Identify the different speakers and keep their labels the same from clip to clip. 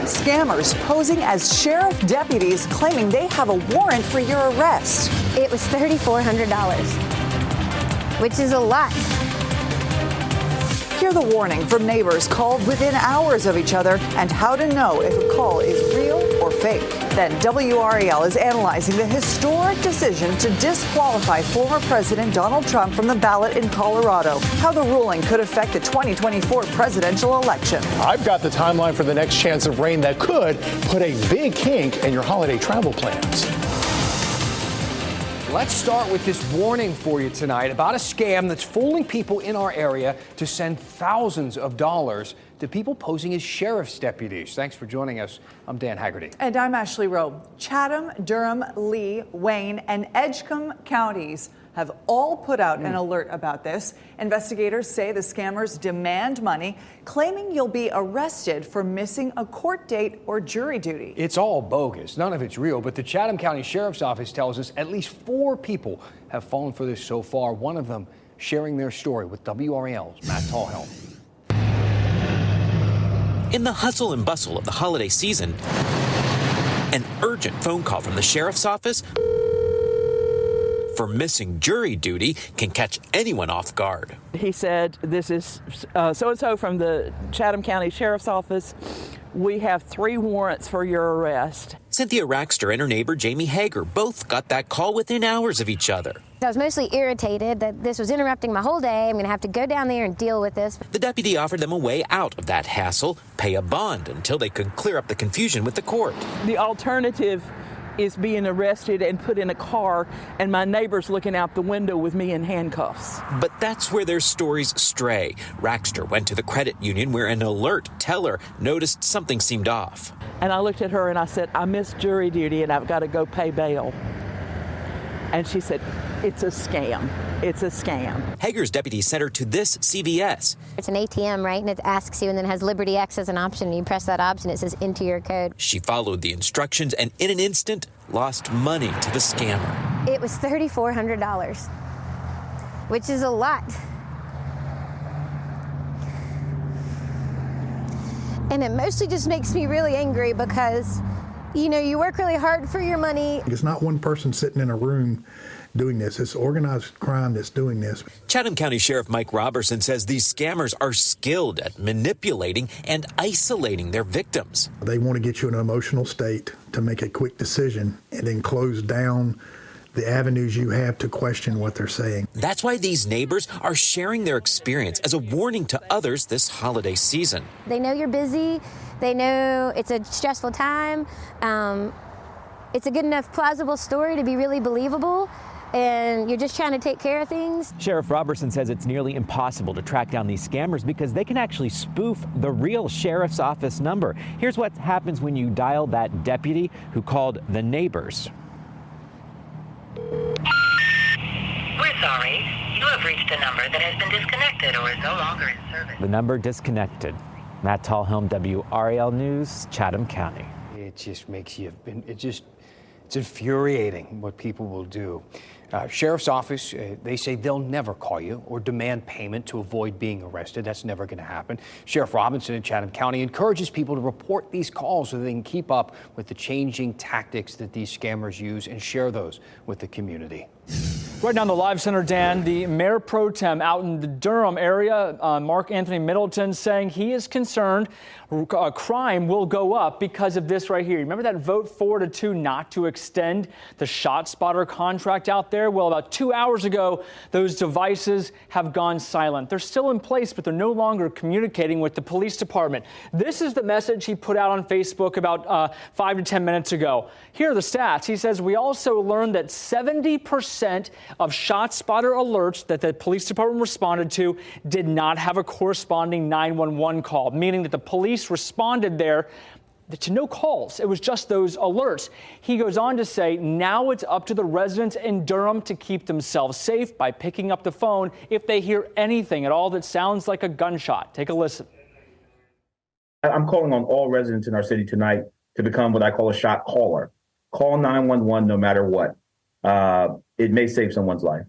Speaker 1: Scammers posing as sheriff deputies claiming they have a warrant for your arrest.
Speaker 2: It was $3,400, which is a lot.
Speaker 1: Hear the warning from neighbors called within hours of each other and how to know if a call is real or fake. Then WRAL is analyzing the historic decision to disqualify former President Donald Trump from the ballot in Colorado, how the ruling could affect the 2024 presidential election.
Speaker 3: I've got the timeline for the next chance of rain that could put a big kink in your holiday travel plans.
Speaker 4: Let's start with this warning for you tonight about a scam that's fooling people in our area to send thousands of dollars to people posing as sheriff's deputies. Thanks for joining us. I'm Dan Haggerty.
Speaker 1: And I'm Ashley Rowe. Chatham, Durham, Lee, Wayne, and Edgecombe counties have all put out an alert about this. Investigators say the scammers demand money, claiming you'll be arrested for missing a court date or jury duty.
Speaker 4: It's all bogus. None of it's real, but the Chatham County Sheriff's Office tells us at least 4 people have fallen for this so far, one of them sharing their story with WRAL's Matt Tallhelm.
Speaker 5: In the hustle and bustle of the holiday season, an urgent phone call from the sheriff's office for missing jury duty can catch anyone off guard.
Speaker 6: He said, "This is so-and-so from the Chatham County Sheriff's Office. We have 3 warrants for your arrest."
Speaker 5: Cynthia Raxter and her neighbor Jamie Hager both got that call within hours of each other.
Speaker 2: I was mostly irritated that this was interrupting my whole day. I'm going to have to go down there and deal with this.
Speaker 5: The deputy offered them a way out of that hassle, pay a bond until they could clear up the confusion with the court.
Speaker 6: The alternative is being arrested and put in a car, and my neighbor's looking out the window with me in handcuffs.
Speaker 5: But that's where their stories stray. Raxter went to the credit union where an alert teller noticed something seemed off.
Speaker 6: And I looked at her and I said, "I missed jury duty and I've got to go pay bail." And she said, "It's a scam. It's a scam."
Speaker 5: Hager's deputy sent her to this CVS.
Speaker 2: It's an ATM, right? And it asks you and then has Liberty X as an option. And you press that option, it says enter your code.
Speaker 5: She followed the instructions and in an instant lost money to the scammer.
Speaker 2: It was $3,400, which is a lot. And it mostly just makes me really angry because, you know, you work really hard for your money.
Speaker 7: It's not one person sitting in a room doing this. It's organized crime that's doing this.
Speaker 5: Chatham County Sheriff Mike Robertson says these scammers are skilled at manipulating and isolating their victims.
Speaker 7: They want to get you in an emotional state to make a quick decision and then close down the avenues you have to question what they're saying.
Speaker 5: That's why these neighbors are sharing their experience as a warning to others this holiday season.
Speaker 2: They know you're busy. They know it's a stressful time. It's a good enough plausible story to be really believable, and you're just trying to take care of things.
Speaker 8: Sheriff Robertson says it's nearly impossible to track down these scammers because they can actually spoof the real sheriff's office number. Here's what happens when you dial that deputy who called the neighbors.
Speaker 9: We're sorry. You have reached a number that has been disconnected or is no longer in service.
Speaker 8: The number disconnected. Matt Tallhelm, WRAL News, Chatham County.
Speaker 4: It just makes you, it's infuriating what people will do. Sheriff's office, they say they'll never call you or demand payment to avoid being arrested. That's never going to happen. Sheriff Robinson in Chatham County encourages people to report these calls so they can keep up with the changing tactics that these scammers use and share those with the community.
Speaker 10: Right now in the Live Center, Dan, the mayor pro tem out in the Durham area, Mark Anthony Middleton, saying he is concerned crime will go up because of this right here. Remember that vote 4-2 not to extend the ShotSpotter contract out there? Well, about 2 hours ago, those devices have gone silent. They're still in place, but they're no longer communicating with the police department. This is the message he put out on Facebook about 5 to 10 minutes ago. Here are the stats. He says, we also learned that 70% of ShotSpotter alerts that the police department responded to did not have a corresponding 911 call, meaning that the police responded there to no calls. It was just those alerts. He goes on to say, now it's up to the residents in Durham to keep themselves safe by picking up the phone if they hear anything at all that sounds like a gunshot. Take a listen.
Speaker 11: I'm calling on all residents in our city tonight to become what I call a shot caller. Call 911 no matter what. It may save someone's life.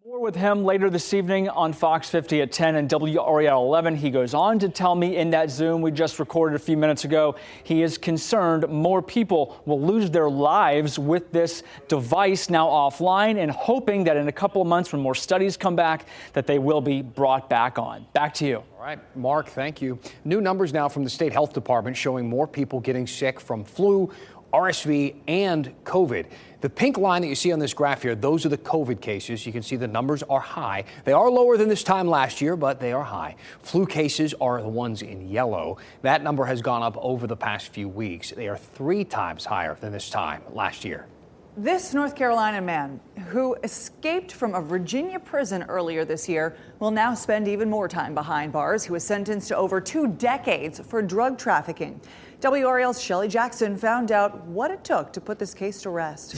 Speaker 10: More with him later this evening on Fox 50 at 10 and WRAL 11. He goes on to tell me in that Zoom we just recorded a few minutes ago, he is concerned more people will lose their lives with this device now offline, and hoping that in a couple of months when more studies come back that they will be brought back on. Back to you.
Speaker 4: All right, Mark, thank you. New numbers now from the state health department showing more people getting sick from flu, RSV, and COVID. The pink line that you see on this graph here, those are the COVID cases. You can see the numbers are high. They are lower than this time last year, but they are high. Flu cases are the ones in yellow. That number has gone up over the past few weeks. They are 3 times higher than this time last year.
Speaker 1: This North Carolina man who escaped from a Virginia prison earlier this year will now spend even more time behind bars. He was sentenced to over 2 decades for drug trafficking. WRAL's Shelley Jackson found out what it took to put this case to rest.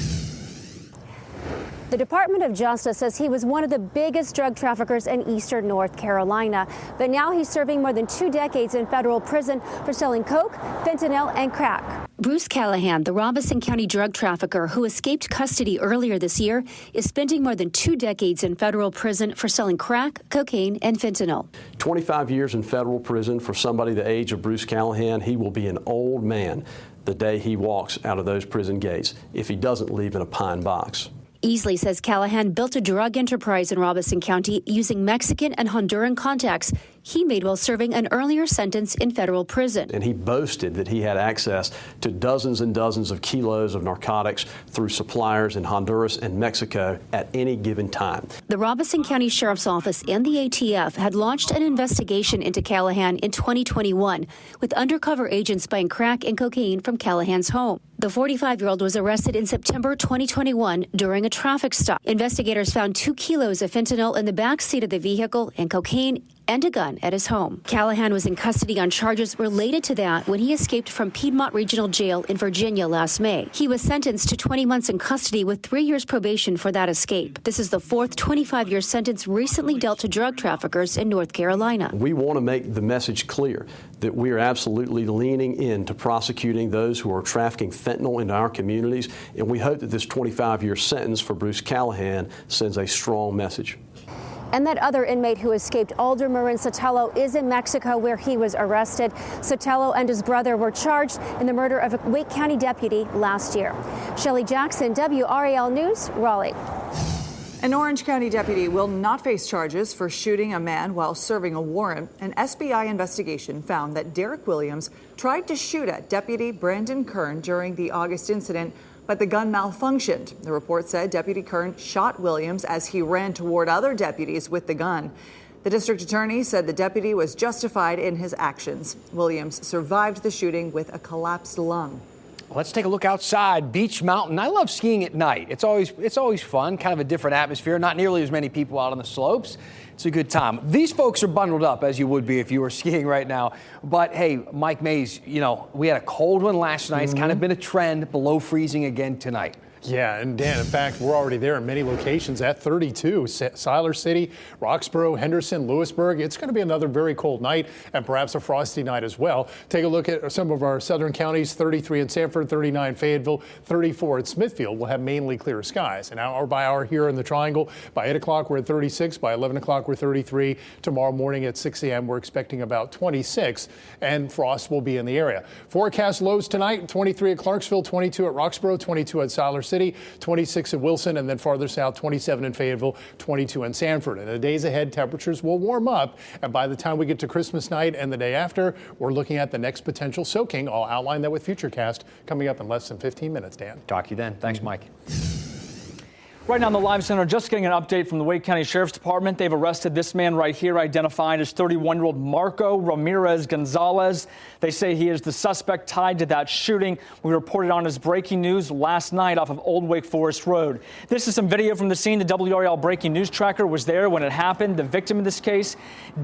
Speaker 12: The Department of Justice says he was one of the biggest drug traffickers in eastern North Carolina, but now he's serving more than 2 decades in federal prison for selling coke, fentanyl, and crack.
Speaker 13: Bruce Callahan, the Robeson County drug trafficker who escaped custody earlier this year, is spending more than 2 decades in federal prison for selling crack, cocaine, and fentanyl.
Speaker 14: 25 years in federal prison for somebody the age of Bruce Callahan. He will be an old man the day he walks out of those prison gates if he doesn't leave in a pine box.
Speaker 13: Easley says Callahan built a drug enterprise in Robeson County using Mexican and Honduran contacts he made while serving an earlier sentence in federal prison.
Speaker 14: And he boasted that he had access to dozens and dozens of kilos of narcotics through suppliers in Honduras and Mexico at any given time.
Speaker 13: The Robeson County Sheriff's Office and the ATF had launched an investigation into Callahan in 2021 with undercover agents buying crack and cocaine from Callahan's home. The 45-year-old was arrested in September 2021 during a traffic stop. Investigators found 2 kilos of fentanyl in the back seat of the vehicle and cocaine and a gun at his home. Callahan was in custody on charges related to that when he escaped from Piedmont Regional Jail in Virginia last May. He was sentenced to 20 months in custody with 3 years probation for that escape. This is the 4th 25-year sentence recently dealt to drug traffickers in North Carolina.
Speaker 14: We want to make the message clear that we are absolutely leaning into prosecuting those who are trafficking fentanyl into our communities, and we hope that this 25-year sentence for Bruce Callahan sends a strong message.
Speaker 12: And that other inmate who escaped, Alderman Sotelo, is in Mexico where he was arrested. Sotelo and his brother were charged in the murder of a Wake County deputy last year. Shelley Jackson, WRAL News, Raleigh.
Speaker 1: An Orange County deputy will not face charges for shooting a man while serving a warrant. An SBI investigation found that Derek Williams tried to shoot at Deputy Brandon Kern during the August incident, but the gun malfunctioned. The report said Deputy Kern shot Williams as he ran toward other deputies with the gun. The district attorney said the deputy was justified in his actions. Williams survived the shooting with a collapsed lung.
Speaker 4: Let's take a look outside. Beach Mountain. I love skiing at night. It's always fun, kind of a different atmosphere. Not nearly as many people out on the slopes. It's a good time. These folks are bundled up, as you would be if you were skiing right now. But hey, Mike Mays, we had a cold one last night. It's kind of been a trend, below freezing again tonight.
Speaker 3: Yeah, and Dan, in fact, we're already there in many locations at 32. Siler City, Roxborough, Henderson, Lewisburg. It's going to be another very cold night and perhaps a frosty night as well. Take a look at some of our southern counties, 33 in Sanford, 39 in Fayetteville, 34 in Smithfield. We'll have mainly clear skies. An hour by hour here in the Triangle. By 8 o'clock, we're at 36. By 11 o'clock, we're 33. Tomorrow morning at 6 a.m., we're expecting about 26, and frost will be in the area. Forecast lows tonight, 23 at Clarksville, 22 at Roxborough, 22 at Siler City, 26 in Wilson, and then farther south, 27 in Fayetteville, 22 in Sanford. And the days ahead, temperatures will warm up. And by the time we get to Christmas night and the day after, we're looking at the next potential soaking. I'll outline that with Futurecast coming up in less than 15 minutes, Dan.
Speaker 4: Talk to you then. Thanks, Mike.
Speaker 10: Right now in the Live Center, just getting an update from the Wake County Sheriff's Department. They've arrested this man right here, identified as 31-year-old Marco Ramirez Gonzalez. They say he is the suspect tied to that shooting we reported on as breaking news last night off of Old Wake Forest Road. This is some video from the scene. The WRAL breaking news tracker was there when it happened. The victim in this case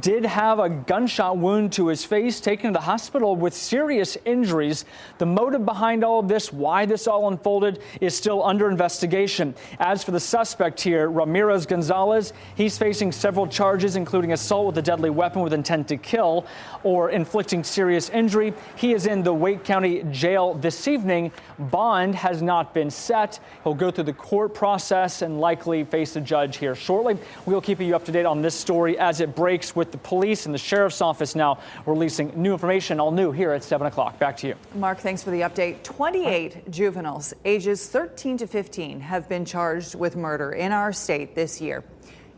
Speaker 10: did have a gunshot wound to his face, taken to the hospital with serious injuries. The motive behind all of this, why this all unfolded, is still under investigation. As for for the suspect here, Ramirez Gonzalez. He's facing several charges, including assault with a deadly weapon with intent to kill or inflicting serious injury. He is in the Wake County Jail this evening. Bond has not been set. He'll go through the court process and likely face a judge here shortly. We'll keep you up to date on this story as it breaks, with the police and the sheriff's office now releasing new information, all new here at 7 o'clock. Back to you.
Speaker 1: Mark, thanks for the update. 28 juveniles ages 13 to 15 have been charged with murder in our state this year.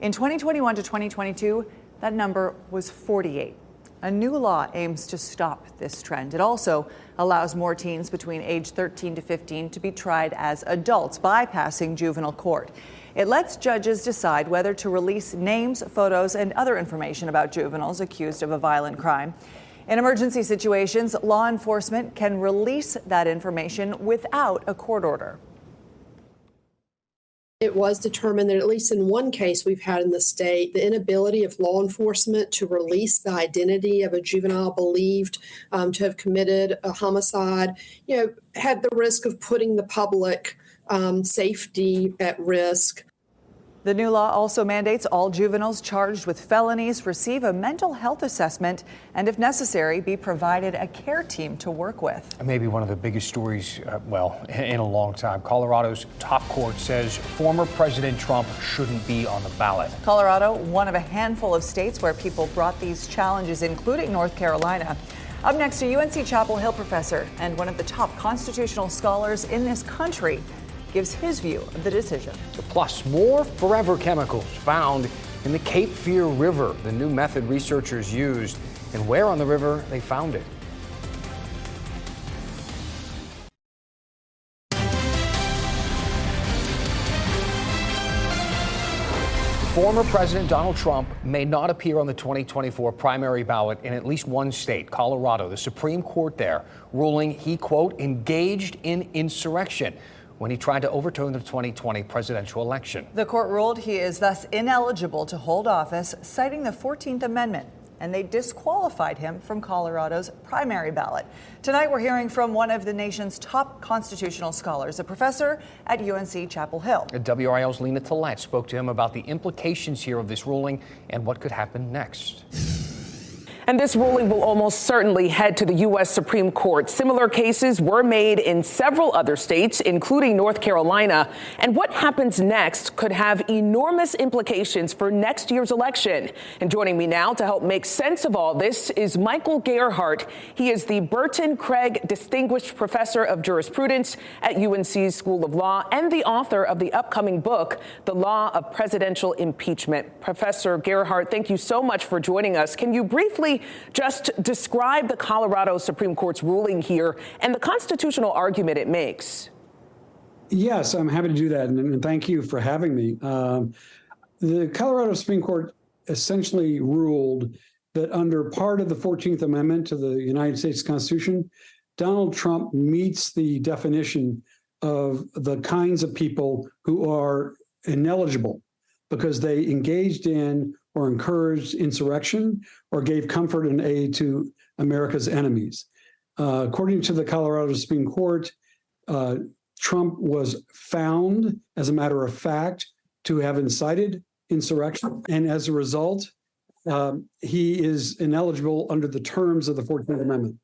Speaker 1: In 2021 to 2022, that number was 48. A new law aims to stop this trend. It also allows more teens between age 13 to 15 to be tried as adults, bypassing juvenile court. It lets judges decide whether to release names, photos, and other information about juveniles accused of a violent crime. In emergency situations, law enforcement can release that information without a court order.
Speaker 15: It was determined that at least in one case we've had in the state, the inability of law enforcement to release the identity of a juvenile believed to have committed a homicide, had the risk of putting the public safety at risk.
Speaker 1: The new law also mandates all juveniles charged with felonies receive a mental health assessment and, if necessary, be provided a care team to work with.
Speaker 4: Maybe one of the biggest stories, in a long time. Colorado's top court says former President Trump shouldn't be on the ballot.
Speaker 1: Colorado, one of a handful of states where people brought these challenges, including North Carolina. Up next, a UNC Chapel Hill professor and one of the top constitutional scholars in this country gives his view of the decision.
Speaker 4: Plus, more forever chemicals found in the Cape Fear River, the new method researchers used, and where on the river they found it. Former President Donald Trump may not appear on the 2024 primary ballot in at least one state, Colorado. The Supreme Court there ruling he, quote, engaged in insurrection when he tried to overturn the 2020 presidential election.
Speaker 1: The court ruled he is thus ineligible to hold office, citing the 14th Amendment, and they disqualified him from Colorado's primary ballot. Tonight, we're hearing from one of the nation's top constitutional scholars, a professor at UNC Chapel Hill.
Speaker 4: WRAL's Lena Tillett spoke to him about the implications here of this ruling and what could happen next.
Speaker 16: And this ruling will almost certainly head to the U.S. Supreme Court. Similar cases were made in several other states, including North Carolina. And what happens next could have enormous implications for next year's election. And joining me now to help make sense of all this is Michael Gerhardt. He is the Burton Craig Distinguished Professor of Jurisprudence at UNC's School of Law and the author of the upcoming book, The Law of Presidential Impeachment. Professor Gerhardt, thank you so much for joining us. Can you briefly just describe the Colorado Supreme Court's ruling here and the constitutional argument it makes?
Speaker 17: Yes, I'm happy to do that, and thank you for having me. The Colorado Supreme Court essentially ruled that under part of the 14th Amendment to the United States Constitution, Donald Trump meets the definition of the kinds of people who are ineligible because they engaged in or encouraged insurrection or gave comfort and aid to America's enemies. According to the Colorado Supreme Court, Trump was found, as a matter of fact, to have incited insurrection. And as a result, he is ineligible under the terms of the 14th Amendment.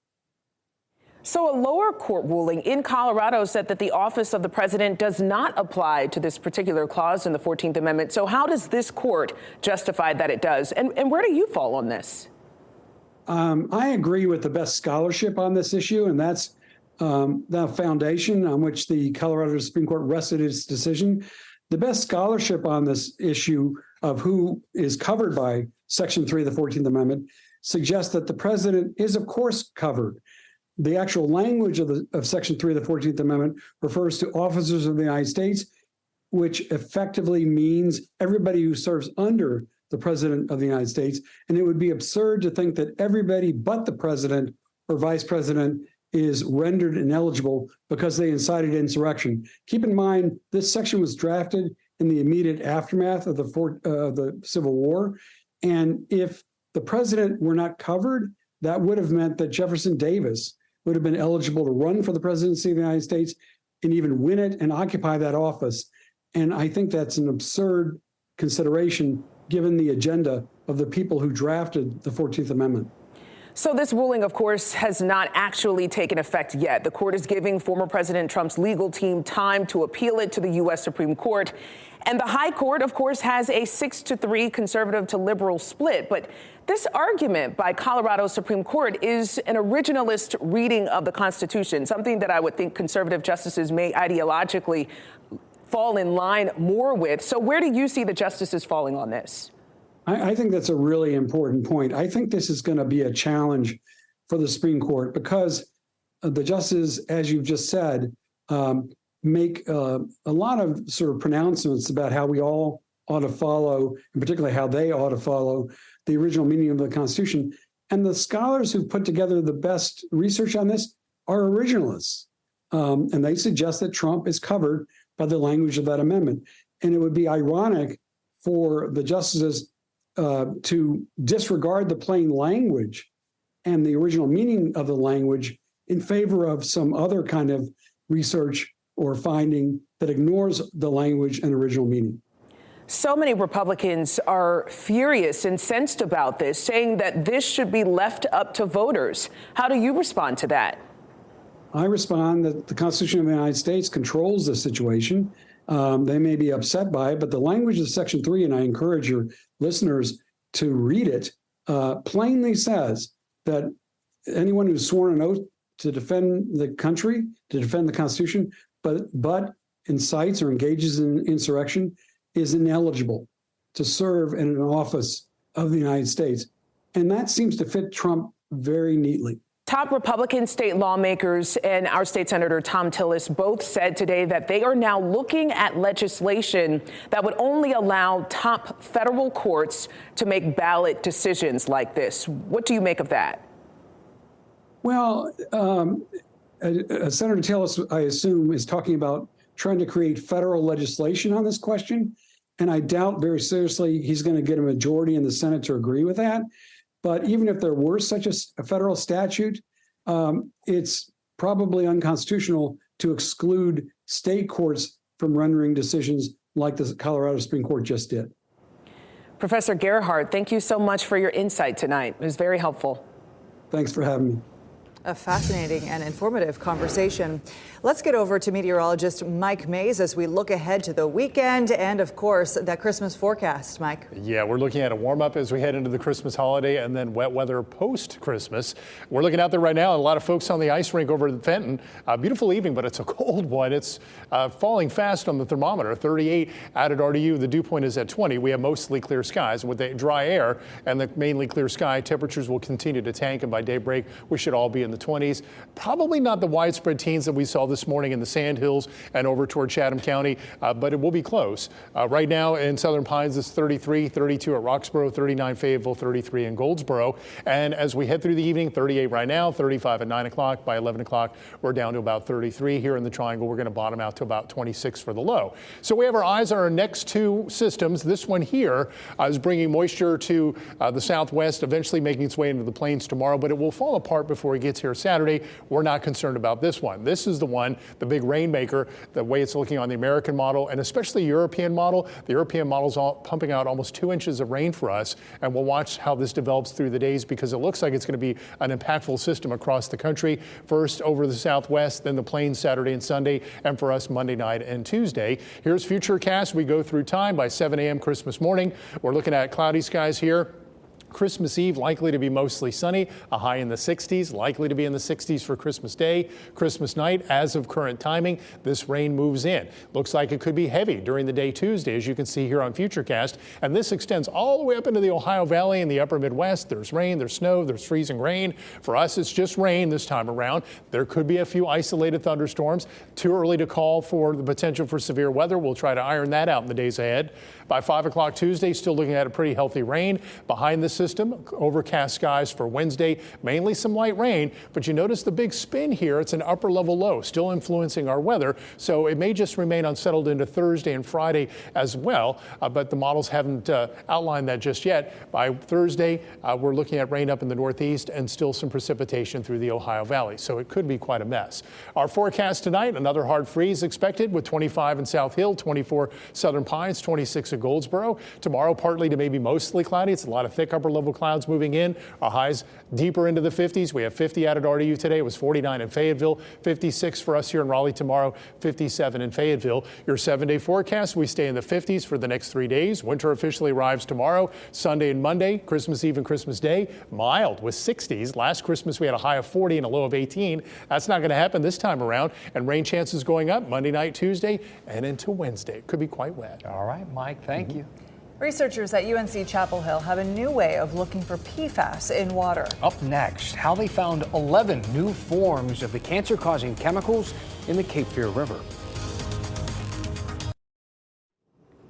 Speaker 16: So a lower court ruling in Colorado said that the office of the president does not apply to this particular clause in the 14th Amendment. So how does this court justify that it does? And where do you fall on this?
Speaker 17: I agree with the best scholarship on this issue, and that's the foundation on which the Colorado Supreme Court rested its decision. The best scholarship on this issue of who is covered by Section 3 of the 14th Amendment suggests that the president is, of course, covered. The actual language of Section 3 of the 14th Amendment refers to officers of the United States, which effectively means everybody who serves under the President of the United States. And it would be absurd to think that everybody but the President or Vice President is rendered ineligible because they incited insurrection. Keep in mind, this section was drafted in the immediate aftermath of the Civil War. And if the president were not covered, that would have meant that Jefferson Davis would have been eligible to run for the presidency of the United States and even win it and occupy that office. And I think that's an absurd consideration given the agenda of the people who drafted the 14th Amendment.
Speaker 16: So this ruling, of course, has not actually taken effect yet. The court is giving former President Trump's legal team time to appeal it to the U.S. Supreme Court. And the high court, of course, has a 6-3 conservative to liberal split. But this argument by Colorado's Supreme Court is an originalist reading of the Constitution, something that I would think conservative justices may ideologically fall in line more with. So where do you see the justices falling on this?
Speaker 17: I think that's a really important point. I think this is going to be a challenge for the Supreme Court because the justices, as you've just said, make a lot of sort of pronouncements about how we all ought to follow, and particularly how they ought to follow the original meaning of the Constitution. And the scholars who put together the best research on this are originalists. And they suggest that Trump is covered by the language of that amendment. And it would be ironic for the justices to disregard the plain language and the original meaning of the language in favor of some other kind of research or finding that ignores the language and original meaning.
Speaker 16: So many Republicans are furious, incensed about this, saying that this should be left up to voters. How do you respond to that?
Speaker 17: I respond that the Constitution of the United States controls the situation. They may be upset by it, but the language of Section 3, and I encourage your listeners to read it, plainly says that anyone who's sworn an oath to defend the country, to defend the Constitution, but incites or engages in insurrection is ineligible to serve in an office of the United States. And that seems to fit Trump very neatly.
Speaker 16: Top Republican state lawmakers and our state senator Tom Tillis both said today that they are now looking at legislation that would only allow top federal courts to make ballot decisions like this. What do you make of that?
Speaker 17: Well, Senator Tillis, I assume, is talking about trying to create federal legislation on this question. And I doubt very seriously he's going to get a majority in the Senate to agree with that. But even if there were such a federal statute, it's probably unconstitutional to exclude state courts from rendering decisions like the Colorado Supreme Court just did.
Speaker 16: Professor Gerhardt, thank you so much for your insight tonight. It was very helpful.
Speaker 17: Thanks for having me.
Speaker 1: A fascinating and informative conversation. Let's get over to meteorologist Mike Mays as we look ahead to the weekend and, of course, that Christmas forecast, Mike.
Speaker 3: Yeah, we're looking at a warm up as we head into the Christmas holiday and then wet weather post-Christmas. We're looking out there right now, and a lot of folks on the ice rink over at Fenton. Beautiful evening, but it's a cold one. It's falling fast on the thermometer, 38 out at RDU. The dew point is at 20. We have mostly clear skies. With the dry air and the mainly clear sky, temperatures will continue to tank, and by daybreak, we should all be in the 20s. Probably not the widespread teens that we saw this morning in the Sandhills and over toward Chatham County, but it will be close. Right now in Southern Pines, it's 33, 32 at Roxborough, 39 Fayetteville, 33 in Goldsboro. And as we head through the evening, 38 right now, 35 at 9 o'clock. By 11 o'clock, we're down to about 33. Here in the Triangle, we're going to bottom out to about 26 for the low. So we have our eyes on our next two systems. This one here is bringing moisture to the southwest, eventually making its way into the plains tomorrow, but it will fall apart before it gets here Saturday. We're not concerned about this one. This is the one, the big rainmaker, the way it's looking on the American model and especially European model. The European model's pumping out almost 2 inches of rain for us, and we'll watch how this develops through the days because it looks like it's going to be an impactful system across the country. First over the southwest, then the plains Saturday and Sunday, and for us Monday night and Tuesday. Here's Futurecast. We go through time by 7 a.m. Christmas morning. We're looking at cloudy skies here. Christmas Eve likely to be mostly sunny, a high in the 60s, likely to be in the 60s for Christmas Day. Christmas night, as of current timing, this rain moves in. Looks like it could be heavy during the day Tuesday, as you can see here on Futurecast. And this extends all the way up into the Ohio Valley and the upper Midwest. There's rain, there's snow, there's freezing rain. For us, it's just rain this time around. There could be a few isolated thunderstorms. Too early to call for the potential for severe weather. We'll try to iron that out in the days ahead. By 5 o'clock Tuesday, still looking at a pretty healthy rain. Behind this system, overcast skies for Wednesday, mainly some light rain, but you notice the big spin here. It's an upper level low, still influencing our weather, so it may just remain unsettled into Thursday and Friday as well, but the models haven't outlined that just yet. By Thursday, we're looking at rain up in the northeast and still some precipitation through the Ohio Valley, so it could be quite a mess. Our forecast tonight, another hard freeze expected with 25 in South Hill, 24 Southern Pines, 26 at Goldsboro. Tomorrow, partly to maybe mostly cloudy. It's a lot of thick upper level clouds moving in. Our highs deeper into the 50s. We have 50 out at RDU today. It was 49 in Fayetteville, 56 for us here in Raleigh tomorrow, 57 in Fayetteville. Your 7-day forecast, we stay in the 50s for the next 3 days. Winter officially arrives tomorrow, Sunday and Monday, Christmas Eve and Christmas Day, mild with 60s. Last Christmas we had a high of 40 and a low of 18. That's not going to happen this time around. And rain chances going up Monday night, Tuesday, and into Wednesday. It could be quite wet.
Speaker 4: All right, Mike, thank you.
Speaker 1: Researchers at UNC Chapel Hill have a new way of looking for PFAS in water.
Speaker 4: Up next, how they found 11 new forms of the cancer-causing chemicals in the Cape Fear River.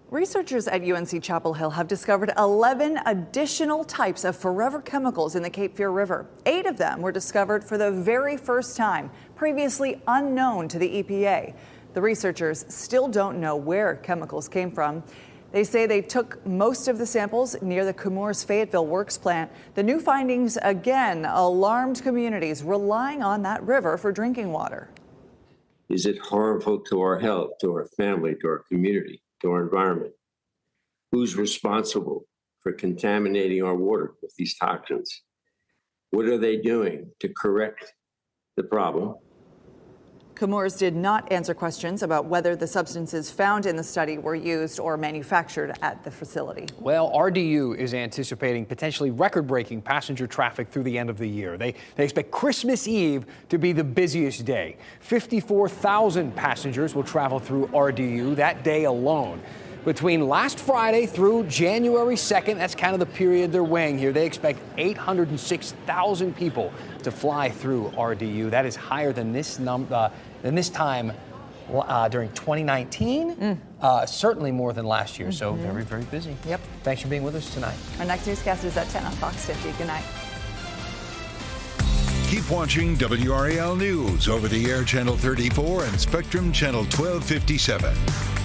Speaker 1: Researchers at UNC Chapel Hill have discovered 11 additional types of forever chemicals in the Cape Fear River. 8 of them were discovered for the very first time, previously unknown to the EPA. The researchers still don't know where chemicals came from. They say they took most of the samples near the Chemours Fayetteville Works plant. The new findings again alarmed communities relying on that river for drinking water.
Speaker 18: Is it harmful to our health, to our family, to our community, to our environment? Who's responsible for contaminating our water with these toxins? What are they doing to correct the problem?
Speaker 1: Chemours did not answer questions about whether the substances found in the study were used or manufactured at the facility.
Speaker 4: Well, RDU is anticipating potentially record-breaking passenger traffic through the end of the year. They expect Christmas Eve to be the busiest day. 54,000 passengers will travel through RDU that day alone. Between last Friday through January 2nd, that's kind of the period they're weighing here, they expect 806,000 people to fly through RDU. That is higher than this time during 2019, certainly more than last year. So very, very busy.
Speaker 1: Yep.
Speaker 4: Thanks for being with us tonight.
Speaker 1: Our next newscast is at 10 on Fox 50. Good night.
Speaker 19: Keep watching WRAL News over the air Channel 34 and Spectrum Channel 1257.